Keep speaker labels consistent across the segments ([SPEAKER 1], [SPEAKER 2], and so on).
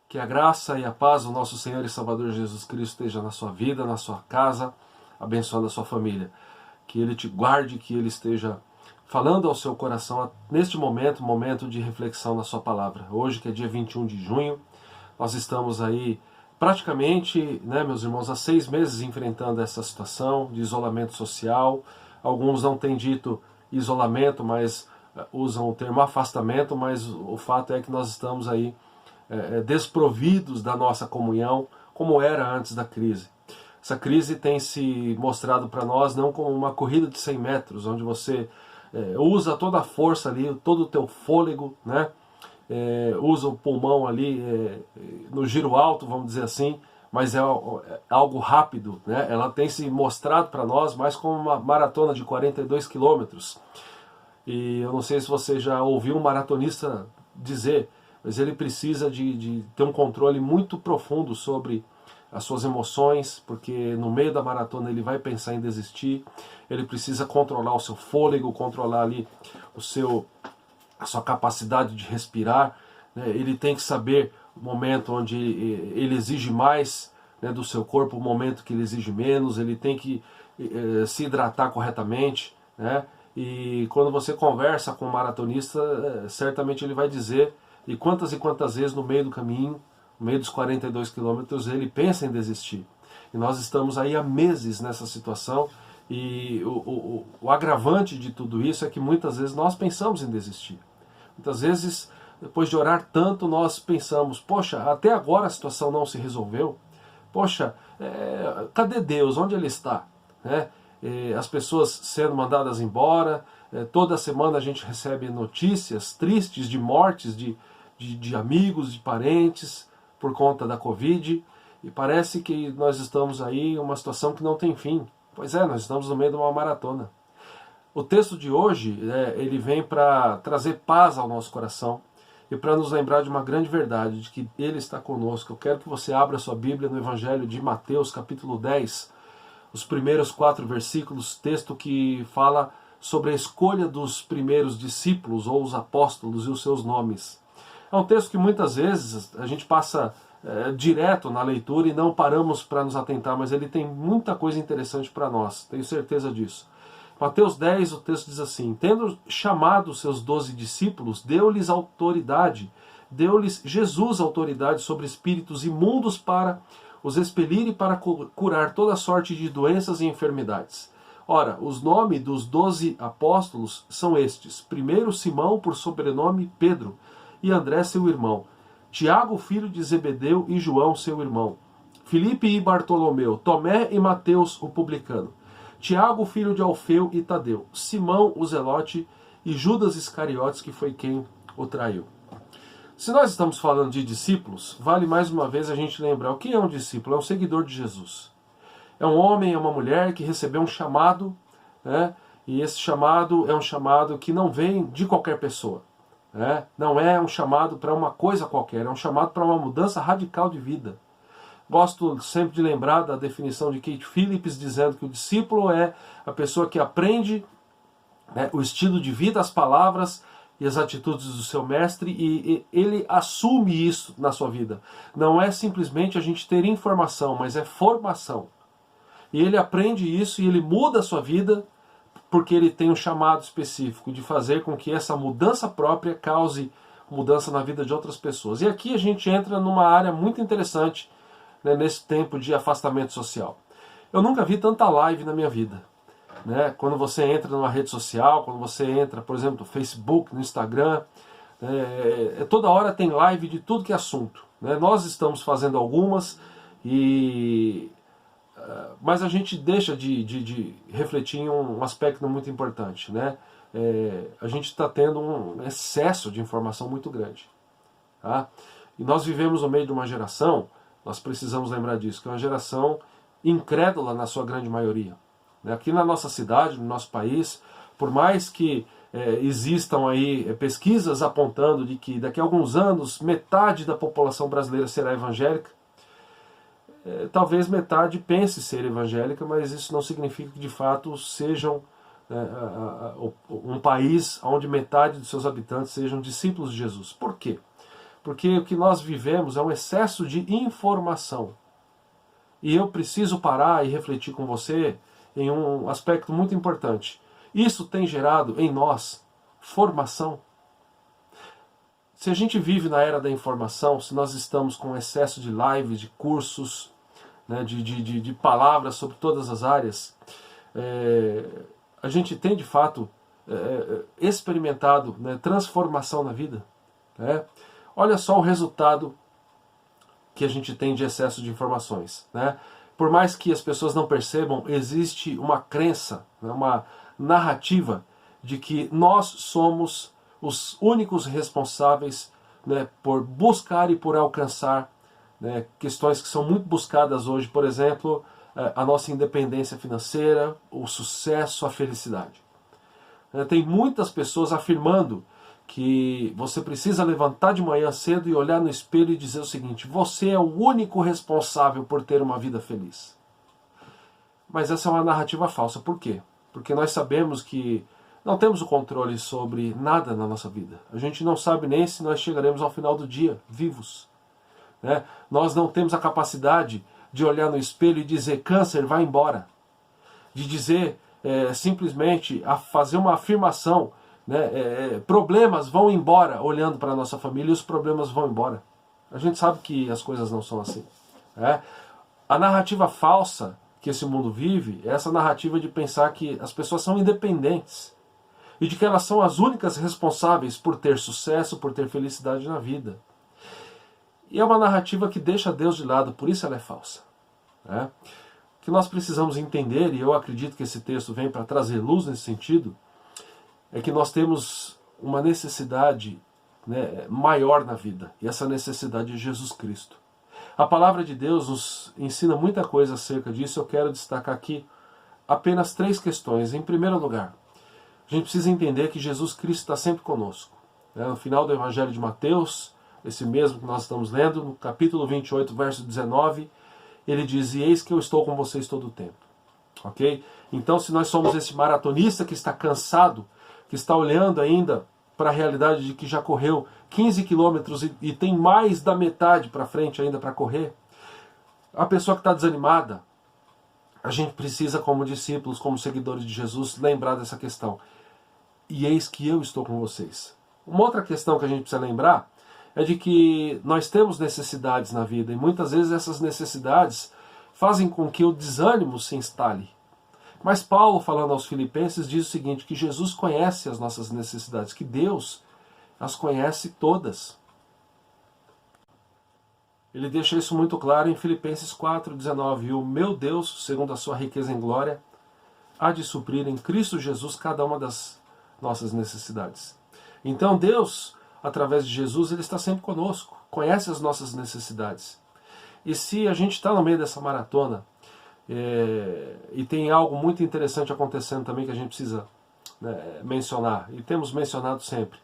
[SPEAKER 1] Que a graça e a paz do nosso Senhor e Salvador Jesus Cristo esteja na sua vida, na sua casa, abençoando a sua família. Que Ele te guarde, que Ele esteja falando ao seu coração neste momento, momento de reflexão na sua palavra. Hoje, que é dia 21 de junho, nós estamos aí praticamente, meus irmãos, há 6 meses enfrentando essa situação de isolamento social. Alguns não têm dito isolamento, mas usam o termo afastamento, mas o fato é que nós estamos aí desprovidos da nossa comunhão, como era antes da crise. Essa crise tem se mostrado para nós não como uma corrida de 100 metros, onde você usa toda a força ali, todo o teu fôlego, usa o pulmão ali no giro alto, vamos dizer assim, mas é algo rápido, Ela tem se mostrado para nós mais como uma maratona de 42 quilômetros. E eu não sei se você já ouviu um maratonista dizer, mas ele precisa de ter um controle muito profundo sobre as suas emoções, porque no meio da maratona ele vai pensar em desistir, ele precisa controlar o seu fôlego, controlar ali a sua capacidade de respirar, ele tem que saber o momento onde ele exige mais do seu corpo, o momento que ele exige menos, ele tem que se hidratar corretamente, E quando você conversa com um maratonista, certamente ele vai dizer, e quantas vezes no meio do caminho, no meio dos 42 quilômetros, ele pensa em desistir. E nós estamos aí há meses nessa situação, e o agravante de tudo isso é que muitas vezes nós pensamos em desistir. Muitas vezes, depois de orar tanto, nós pensamos, poxa, até agora a situação não se resolveu, poxa, cadê Deus? Onde Ele está? As pessoas sendo mandadas embora, toda semana a gente recebe notícias tristes de mortes de amigos, de parentes, por conta da Covid, e parece que nós estamos aí em uma situação que não tem fim. Pois é, nós estamos no meio de uma maratona. O texto de hoje, ele vem para trazer paz ao nosso coração e para nos lembrar de uma grande verdade, de que Ele está conosco. Eu quero que você abra sua Bíblia no Evangelho de Mateus, capítulo 10, os primeiros 4 versículos, texto que fala sobre a escolha dos primeiros discípulos ou os apóstolos e os seus nomes. É um texto que muitas vezes a gente passa direto na leitura e não paramos para nos atentar, mas ele tem muita coisa interessante para nós, tenho certeza disso. Mateus 10, o texto diz assim: tendo chamado os seus 12 discípulos, deu-lhes autoridade, deu-lhes Jesus autoridade sobre espíritos imundos para os expelir e para curar toda sorte de doenças e enfermidades. Ora, os nomes dos 12 apóstolos são estes: primeiro Simão, por sobrenome Pedro, e André seu irmão, Tiago, filho de Zebedeu, e João seu irmão, Filipe e Bartolomeu, Tomé e Mateus o publicano, Tiago, filho de Alfeu e Tadeu, Simão o Zelote e Judas Iscariotes, que foi quem o traiu. Se nós estamos falando de discípulos, vale mais uma vez a gente lembrar o que é um discípulo. É um seguidor de Jesus. É um homem, é uma mulher que recebeu um chamado, e esse chamado é um chamado que não vem de qualquer pessoa. Não é um chamado para uma coisa qualquer, é um chamado para uma mudança radical de vida. Gosto sempre de lembrar da definição de Kate Phillips, dizendo que o discípulo é a pessoa que aprende o estilo de vida, as palavras e as atitudes do seu mestre, e ele assume isso na sua vida. Não é simplesmente a gente ter informação, mas é formação. E ele aprende isso e ele muda a sua vida porque ele tem um chamado específico de fazer com que essa mudança própria cause mudança na vida de outras pessoas. E aqui a gente entra numa área muito interessante, nesse tempo de afastamento social. Eu nunca vi tanta live na minha vida. Quando você entra numa rede social, quando você entra, por exemplo, no Facebook, no Instagram, toda hora tem live de tudo que é assunto. Nós estamos fazendo algumas, mas a gente deixa de refletir em um aspecto muito importante. A gente está tendo um excesso de informação muito grande. Tá? E nós vivemos no meio de uma geração, nós precisamos lembrar disso, que é uma geração incrédula na sua grande maioria. Aqui na nossa cidade, no nosso país, por mais que existam aí pesquisas apontando de que daqui a alguns anos metade da população brasileira será evangélica, talvez metade pense ser evangélica, mas isso não significa que de fato sejam um país onde metade dos seus habitantes sejam discípulos de Jesus. Por quê? Porque o que nós vivemos é um excesso de informação. E eu preciso parar e refletir com você em um aspecto muito importante. Isso tem gerado em nós formação. Se a gente vive na era da informação, se nós estamos com excesso de lives, de cursos, né, de palavras sobre todas as áreas, a gente tem de fato experimentado, né, transformação na vida. Né? Olha só o resultado que a gente tem de excesso de informações. Né? Por mais que as pessoas não percebam, existe uma crença, né, uma narrativa de que nós somos os únicos responsáveis, né, por buscar e por alcançar, né, questões que são muito buscadas hoje, por exemplo, a nossa independência financeira, o sucesso, a felicidade. Tem muitas pessoas afirmando que você precisa levantar de manhã cedo e olhar no espelho e dizer o seguinte: você é o único responsável por ter uma vida feliz. Mas essa é uma narrativa falsa. Por quê? Porque nós sabemos que não temos o controle sobre nada na nossa vida. A gente não sabe nem se nós chegaremos ao final do dia vivos. Né? Nós não temos a capacidade de olhar no espelho e dizer: câncer, vai embora. De dizer simplesmente, a fazer uma afirmação, né? Problemas vão embora, olhando para a nossa família, e os problemas vão embora. A gente sabe que as coisas não são assim. Né? A narrativa falsa que esse mundo vive é essa narrativa de pensar que as pessoas são independentes e de que elas são as únicas responsáveis por ter sucesso, por ter felicidade na vida. E é uma narrativa que deixa Deus de lado, por isso ela é falsa. Né? O que nós precisamos entender, e eu acredito que esse texto vem para trazer luz nesse sentido, é que nós temos uma necessidade, né, maior na vida, e essa necessidade é Jesus Cristo. A palavra de Deus nos ensina muita coisa acerca disso. Eu quero destacar aqui apenas 3 questões. Em primeiro lugar, a gente precisa entender que Jesus Cristo está sempre conosco. No final do Evangelho de Mateus, esse mesmo que nós estamos lendo, no capítulo 28, verso 19, ele diz: e eis que eu estou com vocês todo o tempo. Ok? Então, se nós somos esse maratonista que está cansado, que está olhando ainda para a realidade de que já correu 15 quilômetros e tem mais da metade para frente ainda para correr, a pessoa que está desanimada, a gente precisa, como discípulos, como seguidores de Jesus, lembrar dessa questão. E eis que eu estou com vocês. Uma outra questão que a gente precisa lembrar é de que nós temos necessidades na vida, e muitas vezes essas necessidades fazem com que o desânimo se instale. Mas Paulo, falando aos Filipenses, diz o seguinte: que Jesus conhece as nossas necessidades, que Deus as conhece todas. Ele deixa isso muito claro em Filipenses 4,19. O meu Deus, segundo a sua riqueza em glória, há de suprir em Cristo Jesus cada uma das nossas necessidades. Então Deus, através de Jesus, Ele está sempre conosco, conhece as nossas necessidades. E se a gente está no meio dessa maratona, e tem algo muito interessante acontecendo também que a gente precisa, né, mencionar, e temos mencionado sempre.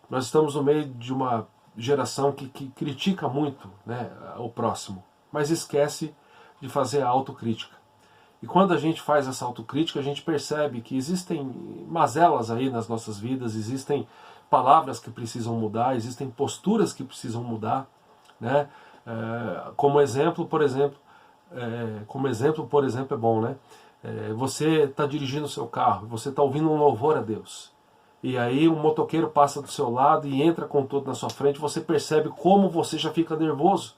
[SPEAKER 1] Nós estamos no meio de uma geração que critica muito, né, o próximo, mas esquece de fazer a autocrítica. E quando a gente faz essa autocrítica, a gente percebe que existem mazelas aí nas nossas vidas, existem palavras que precisam mudar, existem posturas que precisam mudar, né? Como exemplo, por exemplo, é bom, né? Você está dirigindo o seu carro, você está ouvindo um louvor a Deus, e aí um motoqueiro passa do seu lado e entra com tudo na sua frente, você percebe como você já fica nervoso.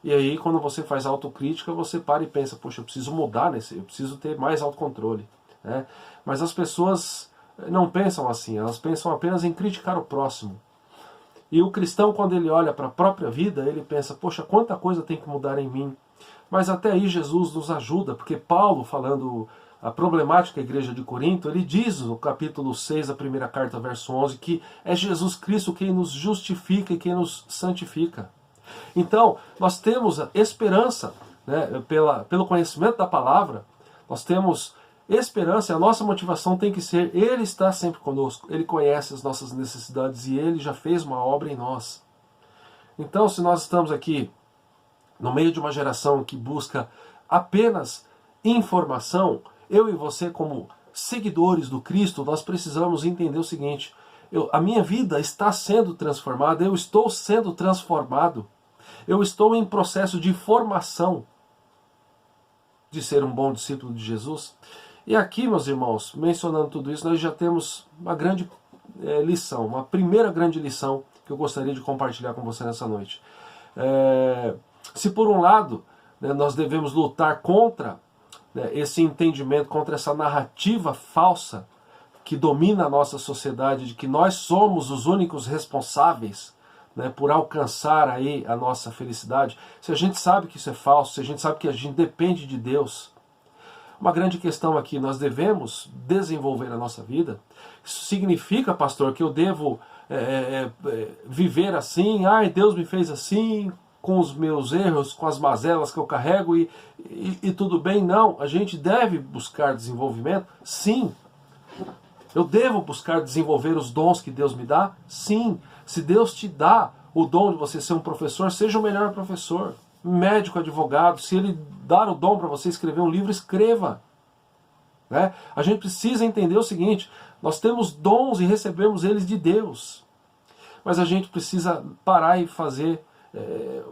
[SPEAKER 1] E aí, quando você faz autocrítica, você para e pensa: poxa, eu preciso mudar eu preciso ter mais autocontrole. Né? Mas as pessoas não pensam assim, elas pensam apenas em criticar o próximo. E o cristão, quando ele olha para a própria vida, ele pensa: poxa, quanta coisa tem que mudar em mim. Mas até aí Jesus nos ajuda, porque Paulo, falando a problemática da igreja de Corinto, ele diz no capítulo 6, a primeira carta, verso 11, que é Jesus Cristo quem nos justifica e quem nos santifica. Então, nós temos a esperança, né, pelo conhecimento da palavra, nós temos esperança, e a nossa motivação tem que ser: Ele está sempre conosco, Ele conhece as nossas necessidades e Ele já fez uma obra em nós. Então, se nós estamos aqui no meio de uma geração que busca apenas informação, eu e você, como seguidores do Cristo, nós precisamos entender o seguinte: a minha vida está sendo transformada, eu estou sendo transformado. Eu estou em processo de formação de ser um bom discípulo de Jesus. E aqui, meus irmãos, mencionando tudo isso, nós já temos uma grande lição, uma primeira grande lição que eu gostaria de compartilhar com você nessa noite. Se por um lado, né, nós devemos lutar contra, né, esse entendimento, contra essa narrativa falsa que domina a nossa sociedade, de que nós somos os únicos responsáveis, né, por alcançar aí a nossa felicidade. Se a gente sabe que isso é falso, se a gente sabe que a gente depende de Deus, uma grande questão aqui, nós devemos desenvolver a nossa vida. Isso significa, pastor, que eu devo viver assim, Deus me fez assim, com os meus erros, com as mazelas que eu carrego e tudo bem? Não, a gente deve buscar desenvolvimento? Sim. Eu devo buscar desenvolver os dons que Deus me dá? Sim. Se Deus te dá o dom de você ser um professor, seja o melhor professor. Médico, advogado, se Ele dar o dom para você escrever um livro, escreva. Né? A gente precisa entender o seguinte, nós temos dons e recebemos eles de Deus. Mas a gente precisa parar e fazer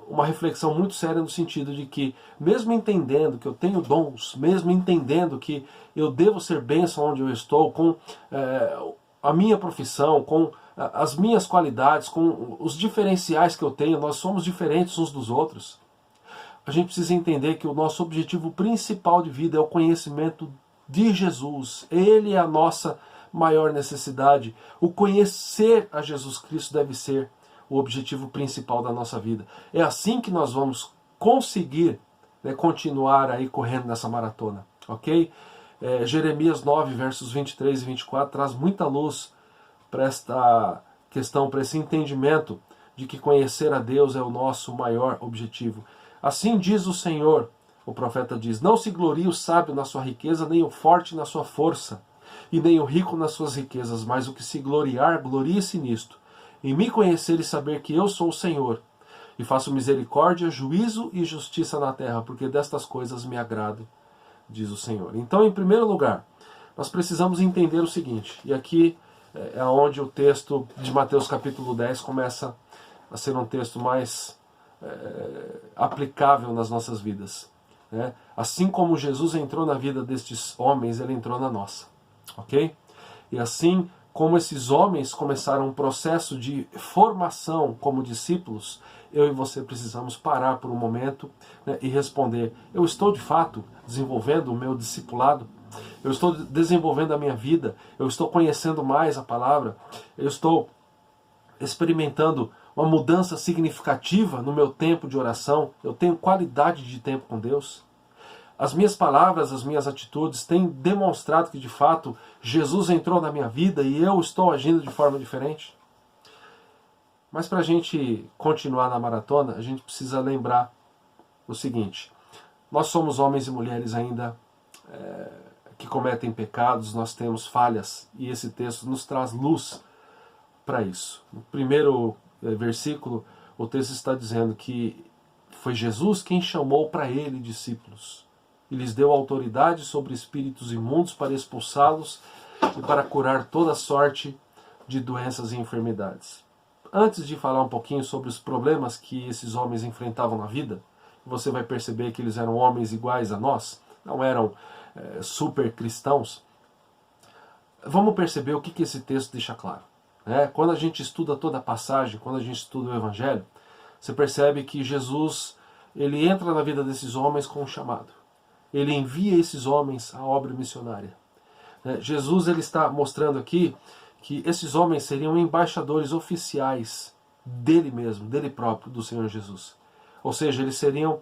[SPEAKER 1] uma reflexão muito séria no sentido de que, mesmo entendendo que eu tenho dons, mesmo entendendo que eu devo ser bênção onde eu estou, com a minha profissão, com as minhas qualidades, com os diferenciais que eu tenho, nós somos diferentes uns dos outros. A gente precisa entender que o nosso objetivo principal de vida é o conhecimento de Jesus. Ele é a nossa maior necessidade. O conhecer a Jesus Cristo deve ser o objetivo principal da nossa vida. É assim que nós vamos conseguir, né, continuar aí correndo nessa maratona, ok? Jeremias 9, versos 23 e 24 traz muita luz para esta questão, para esse entendimento de que conhecer a Deus é o nosso maior objetivo. Assim diz o Senhor, o profeta diz, não se glorie o sábio na sua riqueza, nem o forte na sua força, e nem o rico nas suas riquezas, mas o que se gloriar, glorie-se nisto, em me conhecer e saber que eu sou o Senhor, e faço misericórdia, juízo e justiça na terra, porque destas coisas me agrado, diz o Senhor. Então, em primeiro lugar, nós precisamos entender o seguinte, e aqui é onde o texto de Mateus capítulo 10 começa a ser um texto mais aplicável nas nossas vidas. Né? Assim como Jesus entrou na vida destes homens, ele entrou na nossa. Ok? E assim como esses homens começaram um processo de formação como discípulos, eu e você precisamos parar por um momento, né, e responder, eu estou de fato desenvolvendo o meu discipulado? Eu estou desenvolvendo a minha vida? Eu estou conhecendo mais a palavra? Eu estou experimentando uma mudança significativa no meu tempo de oração? Eu tenho qualidade de tempo com Deus? As minhas palavras, as minhas atitudes têm demonstrado que de fato Jesus entrou na minha vida e eu estou agindo de forma diferente? Mas para a gente continuar na maratona, a gente precisa lembrar o seguinte, nós somos homens e mulheres ainda que cometem pecados, nós temos falhas e esse texto nos traz luz para isso. No primeiro versículo, o texto está dizendo que foi Jesus quem chamou para ele discípulos e lhes deu autoridade sobre espíritos imundos para expulsá-los e para curar toda sorte de doenças e enfermidades. Antes de falar um pouquinho sobre os problemas que esses homens enfrentavam na vida, você vai perceber que eles eram homens iguais a nós, não eram super cristãos. Vamos perceber o que esse texto deixa claro. Quando a gente estuda toda a passagem, quando a gente estuda o Evangelho, você percebe que Jesus ele entra na vida desses homens com um chamado. Ele envia esses homens à obra missionária. Jesus ele está mostrando aqui que esses homens seriam embaixadores oficiais dele mesmo, dele próprio, do Senhor Jesus. Ou seja, eles seriam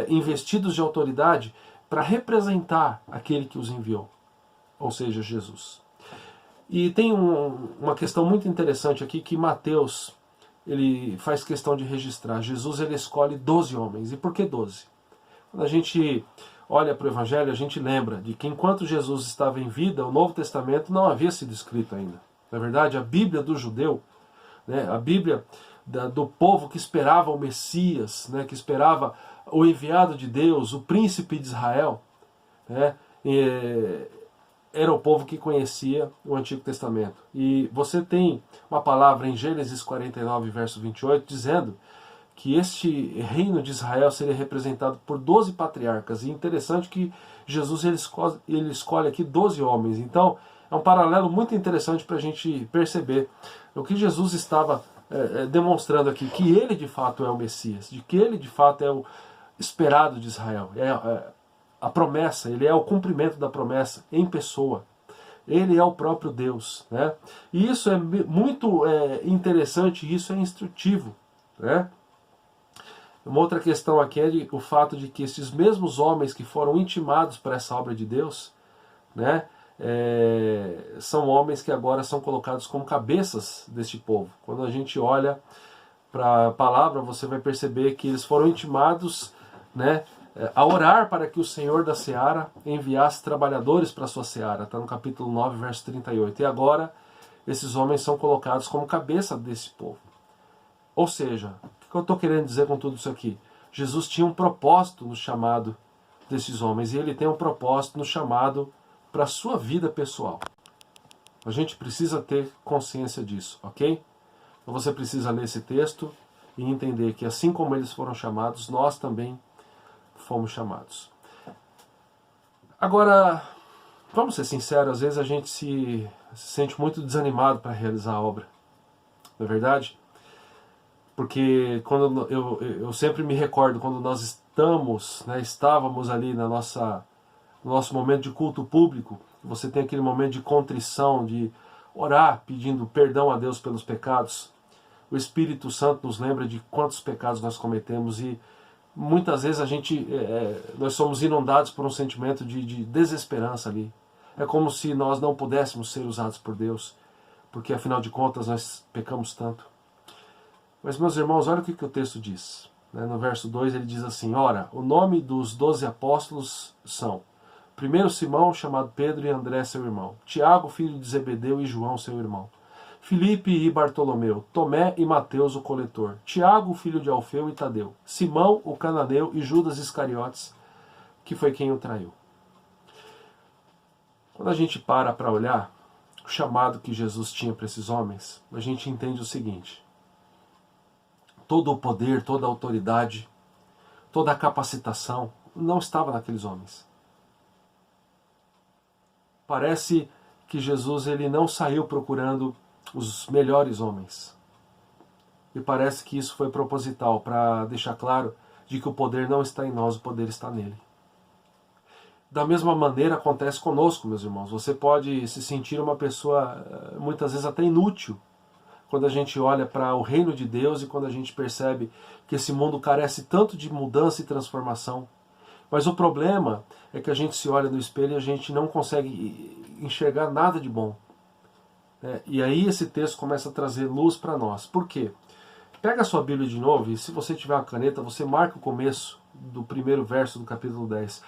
[SPEAKER 1] investidos de autoridade para representar aquele que os enviou, ou seja, Jesus. E tem uma questão muito interessante aqui que Mateus ele faz questão de registrar. Jesus ele escolhe 12 homens. E por que 12? Quando a gente olha para o Evangelho, a gente lembra de que enquanto Jesus estava em vida, o Novo Testamento não havia sido escrito ainda. Na verdade, a Bíblia do judeu, né, a Bíblia do povo que esperava o Messias, né, que esperava o enviado de Deus, o príncipe de Israel, né, era o povo que conhecia o Antigo Testamento. E você tem uma palavra em Gênesis 49, verso 28, dizendo que este reino de Israel seria representado por 12 patriarcas. E interessante que Jesus ele escolhe aqui 12 homens. Então é um paralelo muito interessante para a gente perceber o que Jesus estava demonstrando aqui, que ele de fato é o Messias, de que ele de fato é o esperado de Israel. A promessa, ele é o cumprimento da promessa em pessoa. Ele é o próprio Deus, né? E isso é muito interessante, isso é instrutivo, né? Uma outra questão aqui é o fato de que esses mesmos homens que foram intimados para essa obra de Deus, né, são homens que agora são colocados como cabeças deste povo. Quando a gente olha para a palavra, você vai perceber que eles foram intimados, né, a orar para que o Senhor da Seara enviasse trabalhadores para a sua Seara. Está no capítulo 9, verso 38. E agora esses homens são colocados como cabeça desse povo. Ou seja, o que eu estou querendo dizer com tudo isso aqui? Jesus tinha um propósito no chamado desses homens, e ele tem um propósito no chamado para a sua vida pessoal. A gente precisa ter consciência disso, ok? Então você precisa ler esse texto e entender que assim como eles foram chamados, nós também fomos chamados. Agora, vamos ser sinceros, às vezes a gente se sente muito desanimado para realizar a obra. Não é verdade? Porque quando eu sempre me recordo, quando nós estávamos ali no nosso momento de culto público, você tem aquele momento de contrição, de orar pedindo perdão a Deus pelos pecados. O Espírito Santo nos lembra de quantos pecados nós cometemos e muitas vezes nós somos inundados por um sentimento de desesperança ali. É como se nós não pudéssemos ser usados por Deus, porque afinal de contas nós pecamos tanto. Mas, meus irmãos, olha o que o texto diz. No verso 2 ele diz assim: ora, o nome dos 12 apóstolos são: primeiro Simão, chamado Pedro, e André, seu irmão; Tiago, filho de Zebedeu, e João, seu irmão; Filipe e Bartolomeu; Tomé e Mateus, o coletor; Tiago, filho de Alfeu, e Tadeu; Simão, o cananeu, e Judas Iscariotes, que foi quem o traiu. Quando a gente para olhar o chamado que Jesus tinha para esses homens, a gente entende o seguinte: todo o poder, toda a autoridade, toda a capacitação não estava naqueles homens. Parece que Jesus ele não saiu procurando os melhores homens. E parece que isso foi proposital, para deixar claro de que o poder não está em nós, o poder está nele. Da mesma maneira acontece conosco, meus irmãos. Você pode se sentir uma pessoa muitas vezes até inútil, quando a gente olha para o reino de Deus e quando a gente percebe que esse mundo carece tanto de mudança e transformação. Mas o problema é que a gente se olha no espelho e a gente não consegue enxergar nada de bom. E aí esse texto começa a trazer luz para nós. Por quê? Pega a sua Bíblia de novo e se você tiver uma caneta, você marca o começo do primeiro verso do capítulo 10.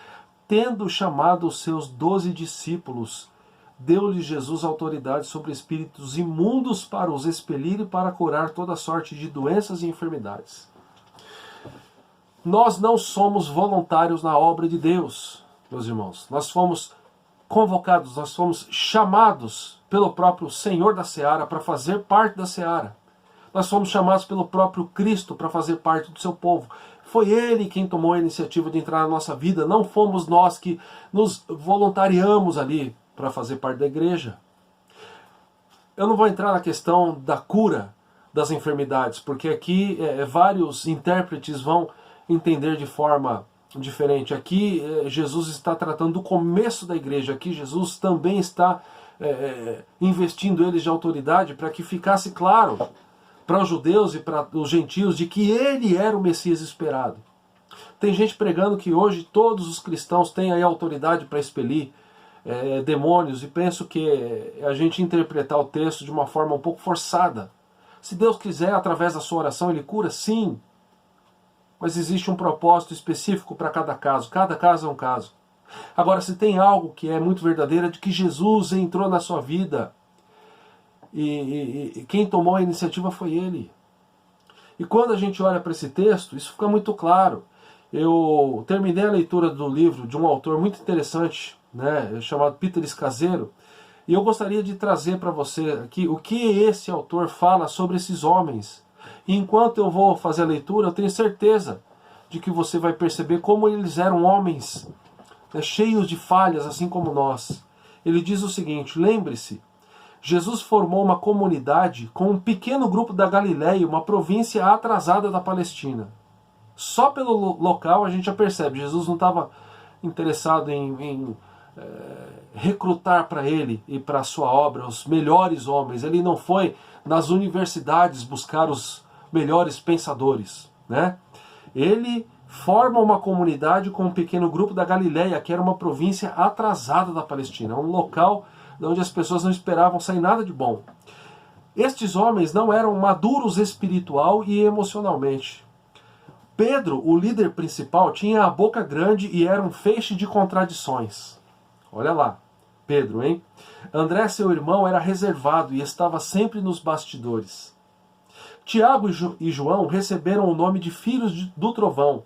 [SPEAKER 1] Tendo chamado os seus 12 discípulos, deu-lhe Jesus autoridade sobre espíritos imundos para os expelir e para curar toda sorte de doenças e enfermidades. Nós não somos voluntários na obra de Deus, meus irmãos. Nós fomos convocados, nós fomos chamados pelo próprio Senhor da Seara para fazer parte da Seara. Nós fomos chamados pelo próprio Cristo para fazer parte do seu povo. Foi Ele quem tomou a iniciativa de entrar na nossa vida, não fomos nós que nos voluntariamos ali para fazer parte da igreja. Eu não vou entrar na questão da cura das enfermidades, porque aqui vários intérpretes vão entender de forma diferente. Aqui Jesus está tratando do começo da igreja, aqui Jesus também está investindo eles de autoridade para que ficasse claro para os judeus e para os gentios de que ele era o Messias esperado. Tem gente pregando que hoje todos os cristãos têm aí autoridade para expelir demônios, e penso que a gente interpretar o texto de uma forma um pouco forçada. Se Deus quiser, através da sua oração, Ele cura, sim. Mas existe um propósito específico para cada caso é um caso. Agora, se tem algo que é muito verdadeiro, é de que Jesus entrou na sua vida, e quem tomou a iniciativa foi Ele. E quando a gente olha para esse texto, isso fica muito claro. Eu terminei a leitura do livro de um autor muito interessante, né, chamado Peter Escaseiro, e eu gostaria de trazer para você aqui o que esse autor fala sobre esses homens. E enquanto eu vou fazer a leitura, eu tenho certeza de que você vai perceber como eles eram homens, né, cheios de falhas, assim como nós. Ele diz o seguinte: lembre-se, Jesus formou uma comunidade com um pequeno grupo da Galiléia, uma província atrasada da Palestina. Só pelo local a gente já percebe, Jesus não estava interessado em recrutar para ele e para a sua obra os melhores homens. Ele não foi nas universidades buscar os melhores pensadores, né? Ele forma uma comunidade com um pequeno grupo da Galiléia, que era uma província atrasada da Palestina, um local onde as pessoas não esperavam sair nada de bom. Estes homens não eram maduros espiritual e emocionalmente. Pedro, o líder principal, tinha a boca grande e era um feixe de contradições. Olha lá, Pedro, hein? André, seu irmão, era reservado e estava sempre nos bastidores. Tiago e João receberam o nome de filhos do trovão,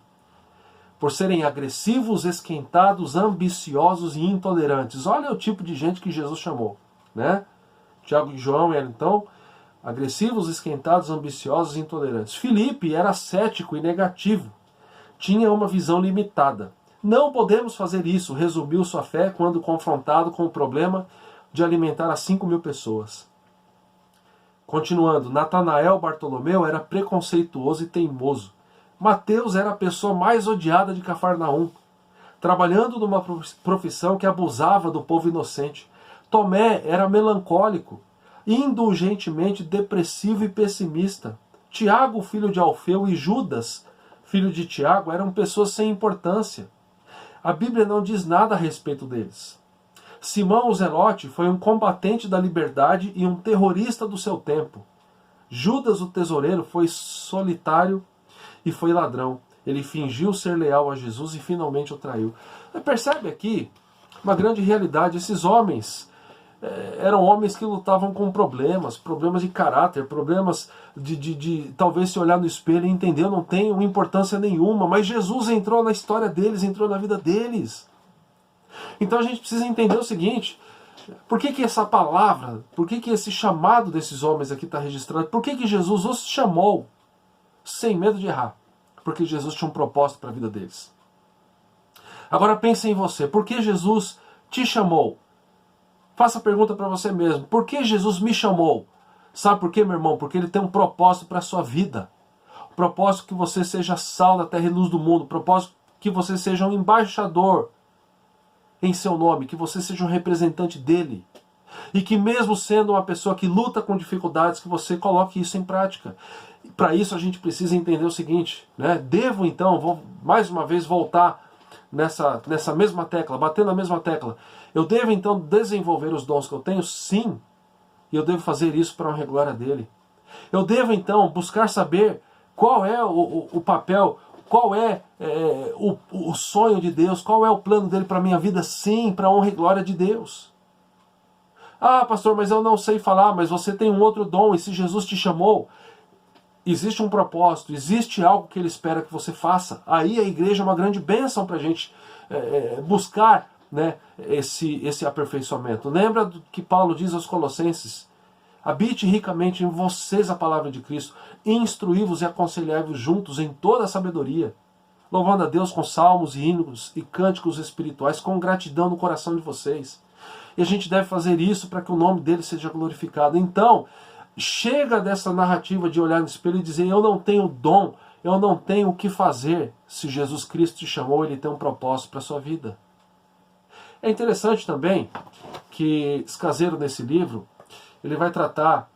[SPEAKER 1] por serem agressivos, esquentados, ambiciosos e intolerantes. Olha o tipo de gente que Jesus chamou, né? Tiago e João eram, então, agressivos, esquentados, ambiciosos e intolerantes. Filipe era cético e negativo. Tinha uma visão limitada. Não podemos fazer isso, resumiu sua fé quando confrontado com o problema de alimentar as 5.000 pessoas. Continuando, Natanael Bartolomeu era preconceituoso e teimoso. Mateus era a pessoa mais odiada de Cafarnaum, trabalhando numa profissão que abusava do povo inocente. Tomé era melancólico, indulgentemente depressivo e pessimista. Tiago, filho de Alfeu, e Judas, filho de Tiago, eram pessoas sem importância. A Bíblia não diz nada a respeito deles. Simão o Zelote foi um combatente da liberdade e um terrorista do seu tempo. Judas o tesoureiro foi solitário e foi ladrão. Ele fingiu ser leal a Jesus e finalmente o traiu. Percebe aqui uma grande realidade. Esses homens eram homens que lutavam com problemas de caráter, problemas de talvez se olhar no espelho e entender, não tem importância nenhuma, mas Jesus entrou na história deles, entrou na vida deles. Então a gente precisa entender o seguinte: por que essa palavra, por que esse chamado desses homens aqui está registrado? Por que Jesus os chamou sem medo de errar? Porque Jesus tinha um propósito para a vida deles. Agora pense em você, por que Jesus te chamou? Faça a pergunta para você mesmo: por que Jesus me chamou? Sabe por quê, meu irmão? Porque Ele tem um propósito para a sua vida. O propósito que você seja sal da terra e luz do mundo. O propósito que você seja um embaixador em seu nome, que você seja um representante dele. E que mesmo sendo uma pessoa que luta com dificuldades, que você coloque isso em prática. Para isso a gente precisa entender o seguinte, né? Devo então, vou mais uma vez voltar nessa mesma tecla, bater na mesma tecla. Eu devo então desenvolver os dons que eu tenho? Sim. E eu devo fazer isso para honrar a glória dele. Eu devo então buscar saber qual é o papel, qual é, o sonho de Deus, qual é o plano dele para a minha vida? Sim, para a honra e glória de Deus. Ah, pastor, mas eu não sei falar, mas você tem um outro dom, e se Jesus te chamou, existe um propósito, existe algo que Ele espera que você faça. Aí a igreja é uma grande bênção para a gente buscar, né, esse aperfeiçoamento. Lembra do que Paulo diz aos Colossenses: habite ricamente em vocês a palavra de Cristo, instruí-vos e aconselhai-vos juntos em toda a sabedoria, louvando a Deus com salmos e hinos e cânticos espirituais, com gratidão no coração de vocês. E a gente deve fazer isso para que o nome dele seja glorificado. Então, chega dessa narrativa de olhar no espelho e dizer: eu não tenho dom, eu não tenho o que fazer. Se Jesus Cristo te chamou, Ele tem um propósito para a sua vida. É interessante também que Escaseiro, nesse livro, ele vai tratar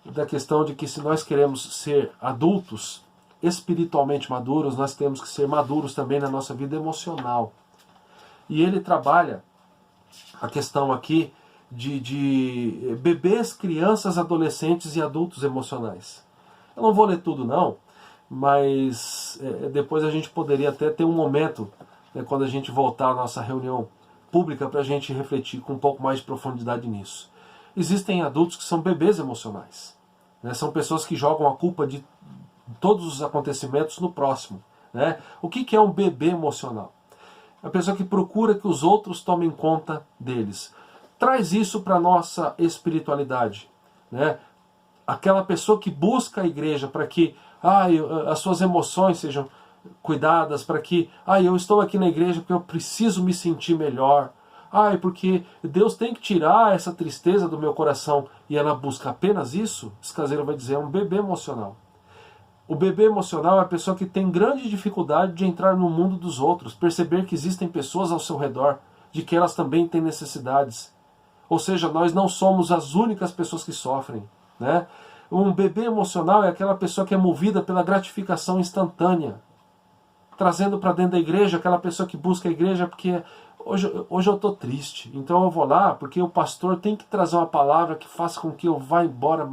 [SPEAKER 1] da questão de que se nós queremos ser adultos, espiritualmente maduros, nós temos que ser maduros também na nossa vida emocional. E ele trabalha a questão aqui de bebês, crianças, adolescentes e adultos emocionais. Eu não vou ler tudo não, mas depois a gente poderia até ter um momento, né, quando a gente voltar à nossa reunião pública, para a gente refletir com um pouco mais de profundidade nisso. Existem adultos que são bebês emocionais, né? São pessoas que jogam a culpa de todos os acontecimentos no próximo, né? O que é um bebê emocional? É a pessoa que procura que os outros tomem conta deles. Traz isso para a nossa espiritualidade, né? Aquela pessoa que busca a igreja para que as suas emoções sejam cuidadas, para que eu estou aqui na igreja porque eu preciso me sentir melhor. Porque Deus tem que tirar essa tristeza do meu coração, e ela busca apenas isso. Escaseiro vai dizer, é um bebê emocional. O bebê emocional é a pessoa que tem grande dificuldade de entrar no mundo dos outros, perceber que existem pessoas ao seu redor, de que elas também têm necessidades. Ou seja, nós não somos as únicas pessoas que sofrem, né? Um bebê emocional é aquela pessoa que é movida pela gratificação instantânea, trazendo para dentro da igreja aquela pessoa que busca a igreja porque hoje eu estou triste, então eu vou lá porque o pastor tem que trazer uma palavra que faça com que eu vá embora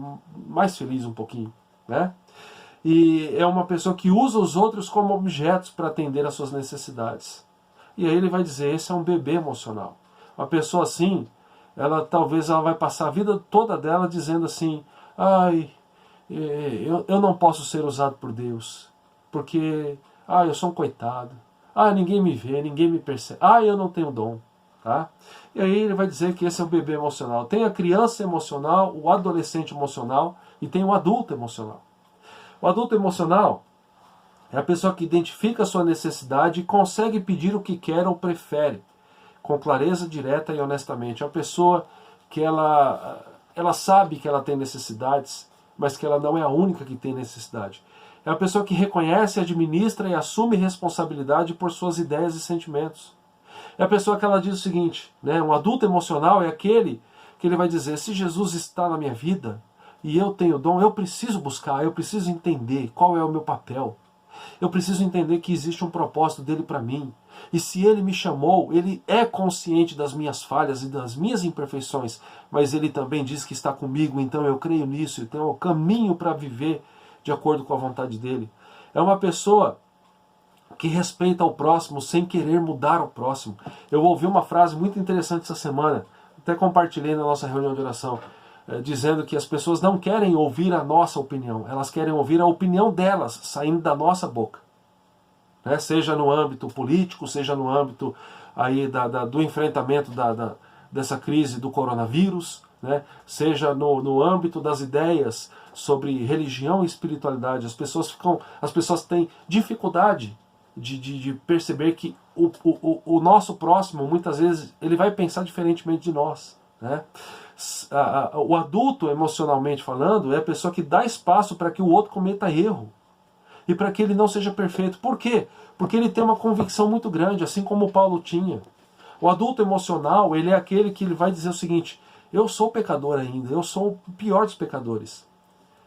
[SPEAKER 1] mais feliz um pouquinho, né? E é uma pessoa que usa os outros como objetos para atender às suas necessidades. E aí ele vai dizer, esse é um bebê emocional. Uma pessoa assim, talvez ela vai passar a vida toda dela dizendo assim, eu não posso ser usado por Deus, porque eu sou um coitado, ninguém me vê, ninguém me percebe, eu não tenho dom. Tá? E aí ele vai dizer que esse é o bebê emocional. Tem a criança emocional, o adolescente emocional e tem o adulto emocional. O adulto emocional é a pessoa que identifica a sua necessidade e consegue pedir o que quer ou prefere, com clareza, direta e honestamente. É a pessoa que ela sabe que ela tem necessidades, mas que ela não é a única que tem necessidade. É a pessoa que reconhece, administra e assume responsabilidade por suas ideias e sentimentos. É a pessoa que ela diz o seguinte, né? Um adulto emocional é aquele que ele vai dizer, se Jesus está na minha vida e eu tenho dom, eu preciso buscar, eu preciso entender qual é o meu papel. Eu preciso entender que existe um propósito dele para mim. E se ele me chamou, ele é consciente das minhas falhas e das minhas imperfeições, mas ele também diz que está comigo, então eu creio nisso, eu tenho um caminho para viver de acordo com a vontade dele. É uma pessoa que respeita o próximo sem querer mudar o próximo. Eu ouvi uma frase muito interessante essa semana, até compartilhei na nossa reunião de oração, dizendo que as pessoas não querem ouvir a nossa opinião, elas querem ouvir a opinião delas saindo da nossa boca. Né? Seja no âmbito político, seja no âmbito aí do enfrentamento dessa crise do coronavírus, né? Seja no âmbito das ideias sobre religião e espiritualidade. As pessoas têm dificuldade de perceber que o nosso próximo, muitas vezes, ele vai pensar diferentemente de nós, né? O adulto, emocionalmente falando, é a pessoa que dá espaço para que o outro cometa erro e para que ele não seja perfeito. Por quê? Porque ele tem uma convicção muito grande, assim como o Paulo tinha. O adulto emocional, ele é aquele que ele vai dizer o seguinte, eu sou pecador ainda, eu sou o pior dos pecadores.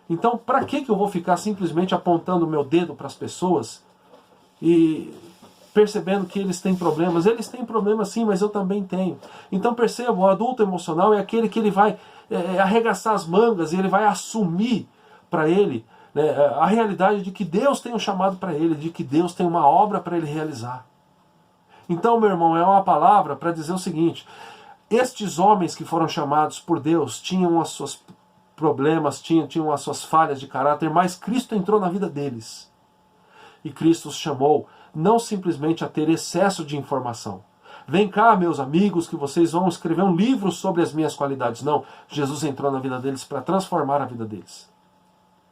[SPEAKER 1] Então, para que eu vou ficar simplesmente apontando o meu dedo para as pessoas e percebendo que eles têm problemas? Eles têm problemas sim, mas eu também tenho. Então perceba, o adulto emocional é aquele que ele vai arregaçar as mangas e ele vai assumir para ele, né, a realidade de que Deus tem um chamado para ele, de que Deus tem uma obra para ele realizar. Então, meu irmão, é uma palavra para dizer o seguinte, estes homens que foram chamados por Deus tinham os seus problemas, tinham as suas falhas de caráter, mas Cristo entrou na vida deles. E Cristo os chamou não simplesmente a ter excesso de informação. Vem cá, meus amigos, que vocês vão escrever um livro sobre as minhas qualidades. Não, Jesus entrou na vida deles para transformar a vida deles.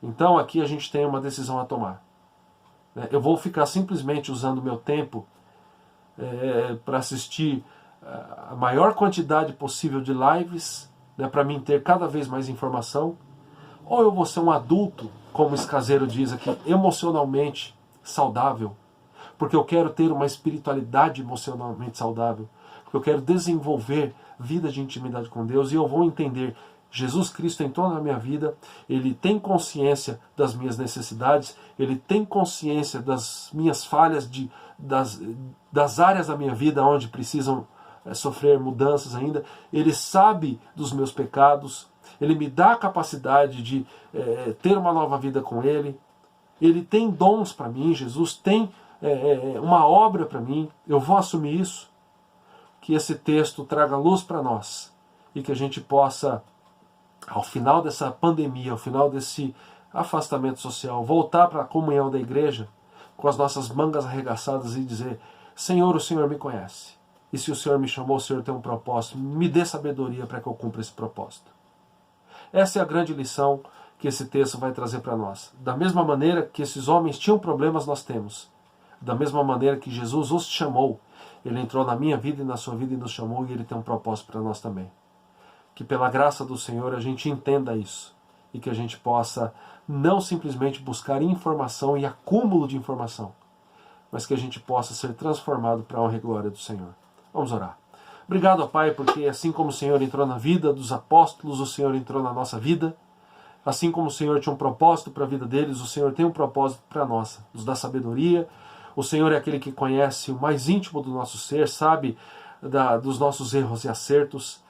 [SPEAKER 1] Então aqui a gente tem uma decisão a tomar. Eu vou ficar simplesmente usando o meu tempo para assistir a maior quantidade possível de lives, né, para mim ter cada vez mais informação, ou eu vou ser um adulto, como o Escaseiro diz aqui, emocionalmente saudável, porque eu quero ter uma espiritualidade emocionalmente saudável, porque eu quero desenvolver vida de intimidade com Deus, e eu vou entender, Jesus Cristo entrou na minha vida, Ele tem consciência das minhas necessidades, Ele tem consciência das minhas falhas, das áreas da minha vida onde precisam sofrer mudanças ainda, Ele sabe dos meus pecados, Ele me dá a capacidade de ter uma nova vida com Ele, Ele tem dons para mim, Jesus tem uma obra para mim, eu vou assumir isso, que esse texto traga luz para nós, e que a gente possa, ao final dessa pandemia, ao final desse afastamento social, voltar para a comunhão da igreja, com as nossas mangas arregaçadas e dizer, Senhor, o Senhor me conhece. E se o Senhor me chamou, o Senhor tem um propósito. Me dê sabedoria para que eu cumpra esse propósito. Essa é a grande lição que esse texto vai trazer para nós. Da mesma maneira que esses homens tinham problemas, nós temos. Da mesma maneira que Jesus os chamou, Ele entrou na minha vida e na sua vida e nos chamou, e Ele tem um propósito para nós também. Que pela graça do Senhor a gente entenda isso e que a gente possa não simplesmente buscar informação e acúmulo de informação, mas que a gente possa ser transformado para a honra e glória do Senhor. Vamos orar. Obrigado, ó Pai, porque assim como o Senhor entrou na vida dos apóstolos, o Senhor entrou na nossa vida. Assim como o Senhor tinha um propósito para a vida deles, o Senhor tem um propósito para a nossa. Nos dá sabedoria. O Senhor é aquele que conhece o mais íntimo do nosso ser, sabe dos nossos erros e acertos.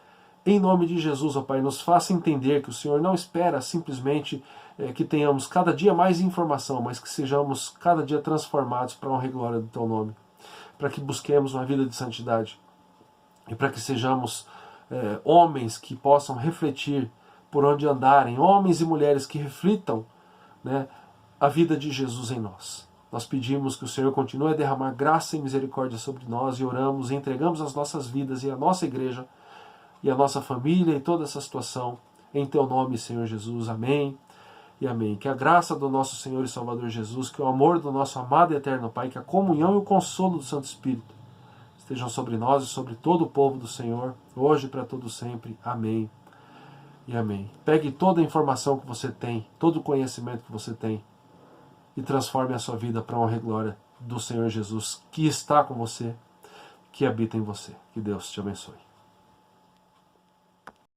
[SPEAKER 1] Em nome de Jesus, ó Pai, nos faça entender que o Senhor não espera simplesmente que tenhamos cada dia mais informação, mas que sejamos cada dia transformados para a honra e glória do Teu nome. Para que busquemos uma vida de santidade. E para que sejamos homens que possam refletir por onde andarem, homens e mulheres que reflitam, né, a vida de Jesus em nós. Nós pedimos que o Senhor continue a derramar graça e misericórdia sobre nós e oramos e entregamos as nossas vidas e a nossa igreja e a nossa família e toda essa situação em Teu nome, Senhor Jesus. Amém e amém. Que a graça do nosso Senhor e Salvador Jesus, que o amor do nosso amado e eterno Pai, que a comunhão e o consolo do Santo Espírito estejam sobre nós e sobre todo o povo do Senhor, hoje e para todo sempre. Amém e amém. Pegue toda a informação que você tem, todo o conhecimento que você tem e transforme a sua vida para a honra e glória do Senhor Jesus, que está com você, que habita em você. Que Deus te abençoe.